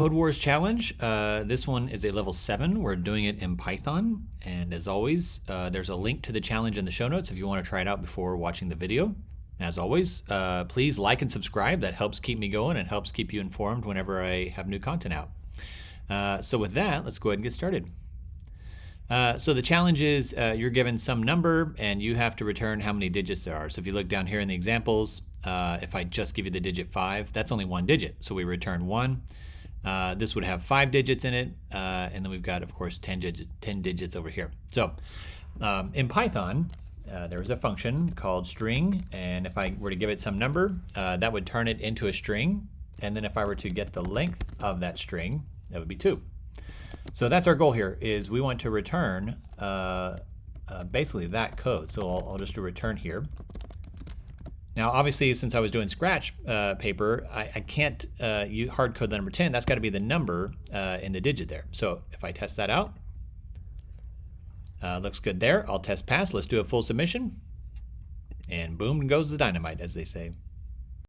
Codewars challenge. This one is a level 7. We're doing it in Python. And as always, there's a link to the challenge in the show notes if you want to try it out before watching the video. As always, please like and subscribe. That helps keep me going and helps keep you informed whenever I have new content out. So with that, let's go ahead and get started. So the challenge is you're given some number and you have to return how many digits there are. So if you look down here in the examples, if I just give you the digit 5, that's only one digit. So we return 1. This would have 5 digits in it, and then we've got, of course, 10 digits over here. So in Python, there is a function called string, and if I were to give it some number, that would turn it into a string, and then if I were to get the length of that string, that would be 2. So that's our goal here, is we want to return basically that code. So I'll just do return here. Now, obviously, since I was doing Scratch paper, I can't hard code the number 10. That's got to be the number in the digit there. So if I test that out, looks good there. I'll test pass. Let's do a full submission. And boom goes the dynamite, as they say.